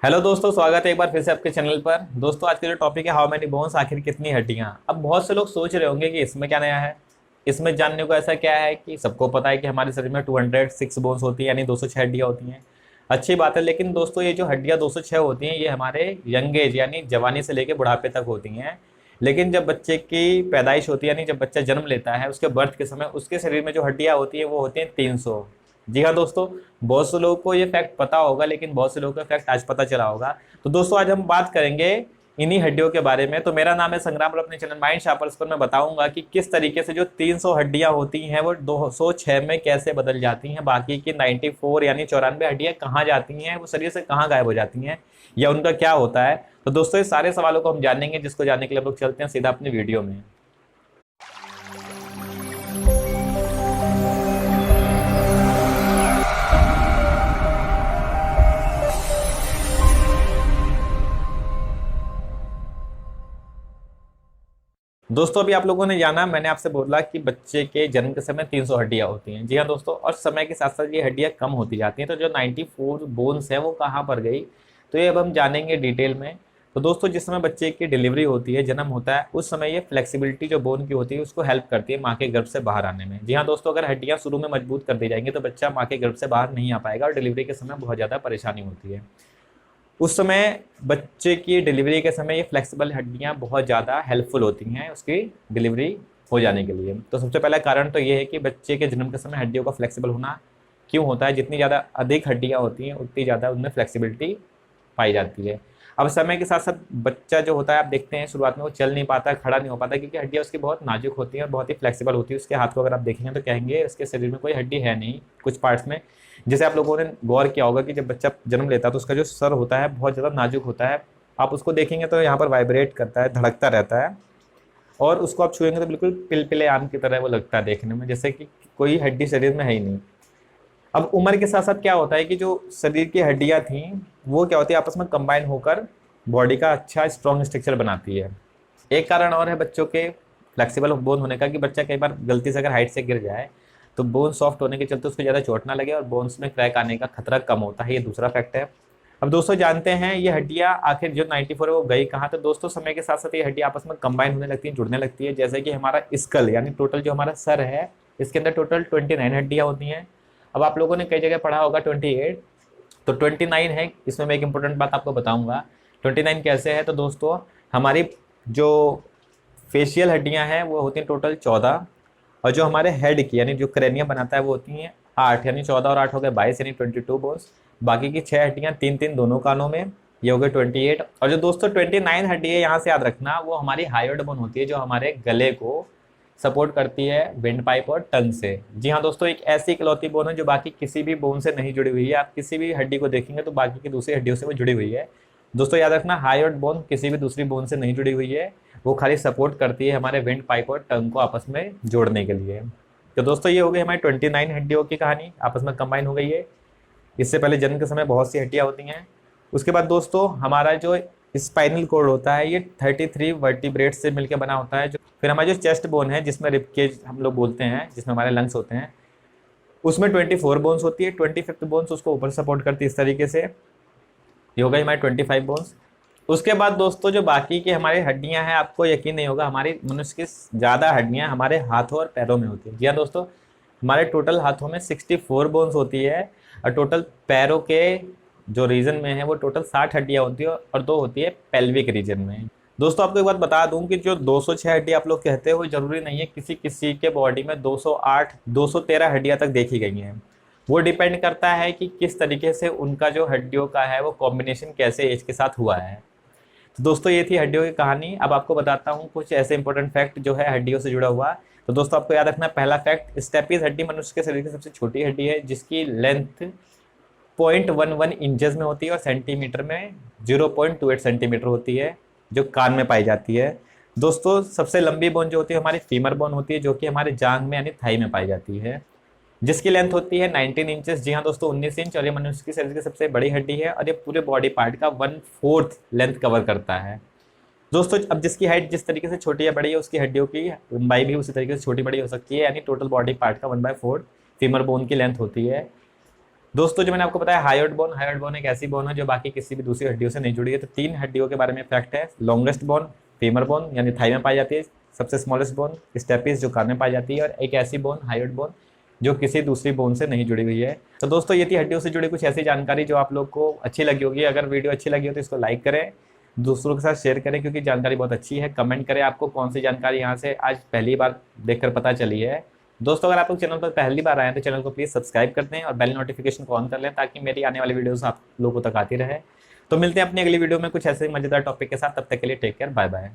Hello दोस्तों, स्वागत है एक बार फिर से आपके चैनल पर। दोस्तों, आज का जो टॉपिक है हाउ मैनी बोन्स, आखिर कितनी हड्डियां। अब बहुत से लोग सोच रहे होंगे कि इसमें क्या नया है। इसमें जानने को ऐसा क्या है कि सबको पता है कि हमारे शरीर में 206 बोन्स होती है, यानी 206 हड्डियां होती हैं। अच्छी बात है, लेकिन दोस्तों ये जो हड्डियां 206 होती हैं ये हमारे यंग एज यानी जवानी से लेकर बुढ़ापे तक होती हैं। लेकिन जब बच्चे की पैदाइश होती है, यानी जब बच्चा जन्म लेता है, उसके बर्थ के समय उसके शरीर में जो हड्डियां होती है वो होती हैं 300। जी हाँ दोस्तों, बहुत से लोगों को ये फैक्ट पता होगा, लेकिन बहुत से लोगों को फैक्ट आज पता चला होगा। तो दोस्तों आज हम बात करेंगे इन्हीं हड्डियों के बारे में। तो मेरा नाम है संग्राम और अपने चैनल माइंड शार्पर्स पर मैं बताऊंगा कि किस तरीके से जो 300 हड्डियां होती हैं वो 206 में कैसे बदल जाती हैं, बाकी की 94 यानी 94 हड्डियां कहाँ जाती हैं, वो शरीर से कहाँ गायब हो जाती हैं, या उनका क्या होता है। तो दोस्तों ये सारे सवालों को हम जानेंगे, जिसको जानने के लिए हम लोग चलते हैं सीधा अपनी वीडियो में। दोस्तों अभी आप लोगों ने जाना, मैंने आपसे बोला कि बच्चे के जन्म के समय 300 हड्डियां होती हैं। जी हाँ दोस्तों, और समय के साथ साथ ये हड्डियां कम होती जाती हैं। तो जो 94 बोन्स है वो कहाँ पर गई, तो ये अब हम जानेंगे डिटेल में। तो दोस्तों जिस समय बच्चे की डिलीवरी होती है, जन्म होता है, उस समय ये फ्लेक्सिबिलिटी जो बोन की होती है उसको हेल्प करती है माँ के गर्भ से बाहर आने में। जी हाँ दोस्तों, अगर हड्डियां शुरू में मजबूत कर दी जाएंगी तो बच्चा माँ के गर्भ से बाहर नहीं आ पाएगा और डिलीवरी के समय बहुत ज़्यादा परेशानी होती है। उस समय बच्चे की डिलीवरी के समय ये फ्लेक्सिबल हड्डियां बहुत ज़्यादा हेल्पफुल होती हैं उसकी डिलीवरी हो जाने के लिए। तो सबसे पहला कारण तो ये है कि बच्चे के जन्म के समय हड्डियों का फ्लेक्सिबल होना क्यों होता है। जितनी ज़्यादा अधिक हड्डियां होती हैं उतनी ज़्यादा उनमें फ्लेक्सिबिलिटी पाई जाती है। अब समय के साथ साथ बच्चा जो होता है, आप देखते हैं शुरुआत में वो चल नहीं पाता, खड़ा नहीं हो पाता, क्योंकि हड्डियाँ उसकी बहुत नाजुक होती हैं और बहुत ही फ्लेक्सिबल होती है। उसके हाथ को अगर आप देखेंगे तो कहेंगे उसके शरीर में कोई हड्डी है नहीं कुछ पार्ट्स में। जैसे आप लोगों ने गौर किया होगा कि जब बच्चा जन्म लेता है तो उसका जो सर होता है बहुत ज़्यादा नाजुक होता है। आप उसको देखेंगे तो यहाँ पर वाइब्रेट करता है, धड़कता रहता है, और उसको आप छुएंगे तो बिल्कुल पिलपिले आम की तरह वो लगता है देखने में, जैसे कि कोई हड्डी शरीर में है ही नहीं। अब उम्र के साथ साथ क्या होता है कि जो शरीर की हड्डियां थी वो क्या होती है, आपस में कंबाइन होकर बॉडी का अच्छा स्ट्रॉन्ग स्ट्रक्चर बनाती है। एक कारण और है बच्चों के फ्लेक्सिबल बोन होने का, कि बच्चा कई बार गलती से अगर हाइट से गिर जाए तो बोन सॉफ्ट होने के चलते उसको ज़्यादा चोट ना लगे और बोन्स में क्रैक आने का खतरा कम होता है। ये दूसरा फैक्ट है। अब दोस्तों जानते हैं ये हड्डियां आखिर जो 94 है वो गई कहाँ। तो दोस्तों समय के साथ साथ ये हड्डियां आपस में कंबाइन होने लगती हैं, जुड़ने लगती है। जैसे कि हमारा स्कल यानी टोटल जो हमारा सर है, इसके अंदर टोटल 29 हड्डियां होती हैं। अब आप लोगों ने कई जगह पढ़ा होगा 28, तो 29 है। इसमें मैं एक इंपॉर्टेंट बात आपको बताऊंगा 29 कैसे है। तो दोस्तों हमारी जो फेशियल हड्डियां हैं वो होती हैं टोटल 14, और जो हमारे हेड की यानी जो क्रेनियम बनाता है वो होती हैं 8, यानी 14 और 8 हो गए 22, यानी 22 बोन्स। बाकी की 6 हड्डियां 3-3 दोनों कानों में, ये हो गए 28। और जो दोस्तों 29 हड्डी है, यहाँ से याद रखना, वो हमारी हायोइड बोन होती है जो हमारे गले को सपोर्ट करती है विंड पाइप और टंग से। जी हाँ दोस्तों, एक ऐसी इकलौती बोन है जो बाकी किसी भी बोन से नहीं जुड़ी हुई है। आप किसी भी हड्डी को देखेंगे तो बाकी की दूसरी हड्डियों से वो जुड़ी हुई है। दोस्तों याद रखना, हायोइड बोन किसी भी दूसरी बोन से नहीं जुड़ी हुई है, वो खाली सपोर्ट करती है हमारे विंड पाइप और टंग को आपस में जोड़ने के लिए। तो दोस्तों ये हो गई हमारी 29 हड्डियों की कहानी, आपस में कंबाइन हो गई है। इससे पहले जन्म के समय बहुत सी हड्डियां होती हैं। उसके बाद दोस्तों हमारा जो स्पाइनल कोड होता है ये 33 वर्टिब्रेट से मिलकर बना होता है। जो फिर हमारा जो चेस्ट बोन है, जिसमें रिबकेज हम लोग बोलते हैं, जिसमें हमारे लंग्स होते हैं, उसमें 24 बोन्स होती है। 25th बोन्स उसको ऊपर सपोर्ट करती है इस तरीके से। ये हो गई हमारे 25 बोन्स। उसके बाद दोस्तों जो बाकी की हमारी हड्डियां हैं, आपको यकीन नहीं होगा, हमारी मनुष्य की ज़्यादा हड्डियां हमारे हाथों और पैरों में होती है। जी हाँ दोस्तों, हमारे टोटल हाथों में 64 बोन्स होती है, और टोटल पैरों के जो रीजन में है वो टोटल 60 हड्डियां होती है, और 2 होती है पेल्विक रीजन में। दोस्तों आपको एक बात बता दूं कि जो 206 हड्डी आप लोग कहते हो वो जरूरी नहीं है। किसी किसी के बॉडी में 208 213 हड्डियां तक देखी गई हैं। वो डिपेंड करता है कि किस तरीके से उनका जो हड्डियों का है वो कॉम्बिनेशन कैसे एज के साथ हुआ है। तो दोस्तों ये थी हड्डियों की कहानी। अब आपको बताता हूँ कुछ ऐसे इंपॉर्टेंट फैक्ट जो है हड्डियों से जुड़ा हुआ। तो दोस्तों आपको याद रखना, पहला फैक्ट, स्टेपीज हड्डी मनुष्य के शरीर की सबसे छोटी हड्डी है, जिसकी लेंथ 0.11 इंचेस में होती है और सेंटीमीटर में 0.28 सेंटीमीटर होती है, जो कान में पाई जाती है। दोस्तों सबसे लंबी बोन जो होती है हमारी फीमर बोन होती है, जो कि हमारे जांग में यानी थाई में पाई जाती है, जिसकी लेंथ होती है 19 इंचेस। जी हाँ दोस्तों 19 इंच, और ये मनुष्य की शरीर की सबसे बड़ी हड्डी है, और ये पूरे बॉडी पार्ट का 1/4 लेंथ कवर करता है। दोस्तों अब जिसकी हाइट जिस तरीके से छोटी या बड़ी है, उसकी हड्डियों की लंबाई भी उसी तरीके से छोटी बड़ी हो सकती है, यानी टोटल बॉडी पार्ट का 1/4 फीमर बोन की लेंथ होती है। दोस्तों जो मैंने आपको बताया हायोइड बोन एक ऐसी बोन है जो बाकी किसी भी दूसरी हड्डियों से नहीं जुड़ी है। तो 3 हड्डियों के बारे में फैक्ट है। लॉन्गेस्ट बोन फीमर बोन यानी थाई में पाई जाती है, सबसे स्मॉलेस्ट बोन स्टेपिस जो कान में पाई जाती है, और एक ऐसी बोन हायोइड बोन जो किसी दूसरी बोन से नहीं जुड़ी हुई है। तो दोस्तों ये थी हड्डियों से जुड़ी कुछ ऐसी जानकारी जो आप लोग को अच्छी लगी होगी। अगर वीडियो अच्छी लगी हो तो इसको लाइक करें, दूसरों के साथ शेयर करें, क्योंकि जानकारी बहुत अच्छी है। कमेंट करें आपको कौन सी जानकारी यहाँ से आज पहली बार देखकर पता चली है। दोस्तों अगर आप लोग चैनल पर पहली बार आए हैं तो चैनल को प्लीज़ सब्सक्राइब कर दें और बेल नोटिफिकेशन को ऑन कर लें, ताकि मेरी आने वाली वीडियोस आप लोगों तक आती रहे। तो मिलते हैं अपनी अगली वीडियो में कुछ ऐसे मजेदार टॉपिक के साथ। तब तक के लिए टेक केयर, बाय बाय।